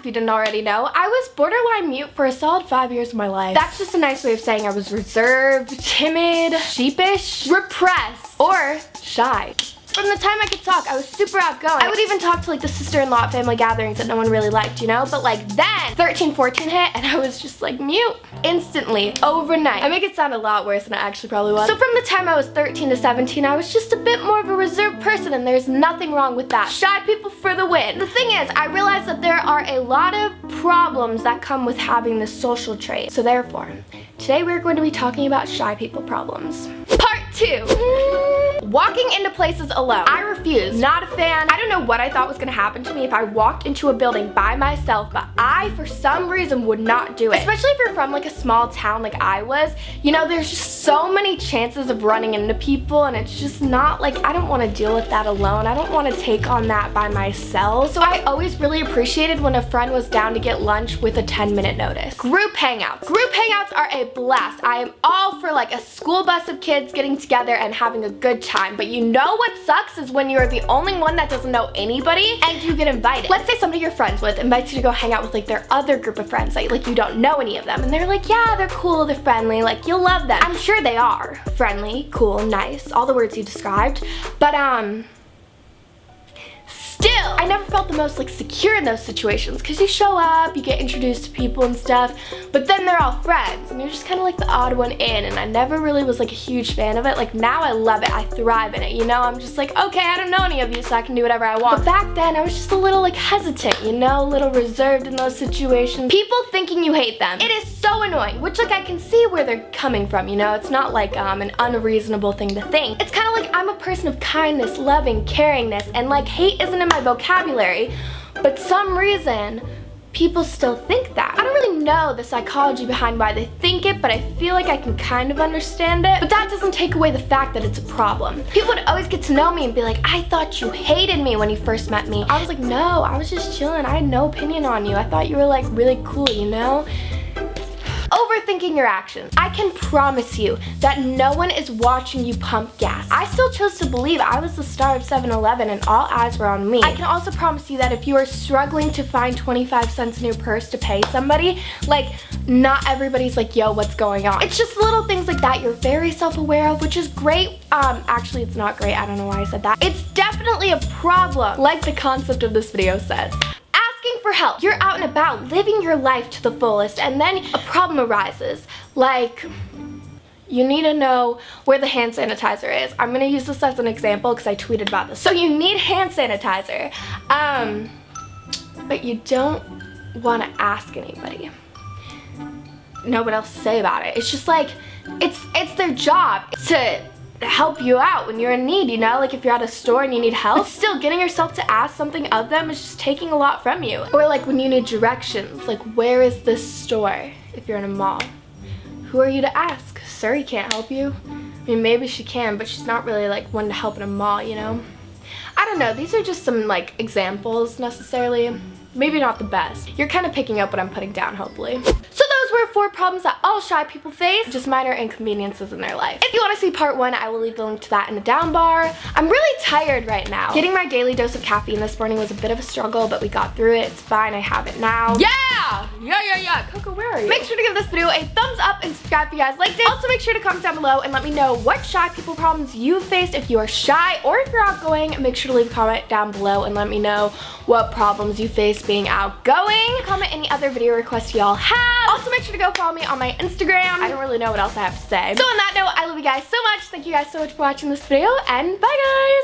if you didn't already know, I was borderline mute for a solid 5 years of my life. That's just a nice way of saying I was reserved, timid, sheepish, repressed, or shy. From the time I could talk, I was super outgoing. I would even talk to like the sister-in-law at family gatherings that no one really liked, you know? But like then, 13, 14 hit and I was just like mute instantly, overnight. I make it sound a lot worse than it actually probably was. So from the time I was 13 to 17, I was just a bit more of a reserved person, and there's nothing wrong with that. Shy people for the win. The thing is, I realized that there are a lot of problems that come with having this social trait. So therefore, today we're going to be talking about shy people problems. Part 2. Walking into places alone. I refuse. Not a fan. I don't know what I thought was gonna happen to me if I walked into a building by myself, but I, for some reason, would not do it. Especially if you're from like a small town like I was. You know, there's just so many chances of running into people, and it's just not like, I don't wanna deal with that alone. I don't wanna take on that by myself. So I always really appreciated when a friend was down to get lunch with a 10-minute notice. Group hangouts. Group hangouts are a blast. I am all for like a school bus of kids getting together and having a good time. But you know what sucks is when you're the only one that doesn't know anybody and you get invited. Let's say somebody you're friends with invites you to go hang out with like their other group of friends, like you don't know any of them, and they're like, yeah, they're cool, they're friendly, like you'll love them. I'm sure they are friendly, cool, nice, all the words you described, but still, I never felt the most like secure in those situations, because you show up, you get introduced to people and stuff, but then they're all friends and you're just kind of like the odd one in, and I never really was like a huge fan of it. Like now I love it, I thrive in it, you know? I'm just like, okay, I don't know any of you, so I can do whatever I want. But back then I was just a little like hesitant, you know, a little reserved in those situations. People thinking you hate them. It is so annoying, which like I can see where they're coming from, you know? It's not like an unreasonable thing to think. It's kind of like I'm a person of kindness, loving, caringness, and like hate isn't in my vocabulary, but some reason people still think that. I don't really know the psychology behind why they think it, but I feel like I can kind of understand it. But that doesn't take away the fact that it's a problem. People would always get to know me and be like, I thought you hated me when you first met me. I was like, no, I was just chilling. I had no opinion on you. I thought you were like really cool, you know? Overthinking your actions. I can promise you that no one is watching you pump gas. I still chose to believe I was the star of 7-Eleven and all eyes were on me. I can also promise you that if you are struggling to find 25 cents in your purse to pay somebody, like not everybody's like, yo, what's going on? It's just little things like that you're very self-aware of, which is great. Actually, it's not great. I don't know why I said that. It's definitely a problem, like the concept of this video says. For help. You're out and about living your life to the fullest, and then a problem arises, like you need to know where the hand sanitizer is. I'm gonna use this as an example because I tweeted about this. So you need hand sanitizer, but you don't want to ask anybody. Know what else to say about it. It's just like it's their job to help you out when you're in need, you know? Like if you're at a store and you need help, still getting yourself to ask something of them is just taking a lot from you. Or like when you need directions, like where is this store if you're in a mall? Who are you to ask? Suri can't help you. I mean, maybe she can, but she's not really like one to help in a mall, you know? I don't know, these are just some like examples necessarily. Maybe not the best. You're kind of picking up what I'm putting down, hopefully. So those were 4 problems that all shy people face, just minor inconveniences in their life. If you want to see part 1, I will leave the link to that in the down bar. I'm really tired right now. Getting my daily dose of caffeine this morning was a bit of a struggle, but we got through it. It's fine, I have it now. Yeah! Coco, where are you? Make sure to give this video a thumbs up and subscribe if you guys liked it. Also, make sure to comment down below and let me know what shy people problems you've faced. If you are shy or if you're outgoing, make sure to leave a comment down below and let me know what problems you face being outgoing. Comment any other video requests y'all have. Also, make sure to go follow me on my Instagram. I don't really know what else I have to say. So on that note, I love you guys so much. Thank you guys so much for watching this video, and bye guys!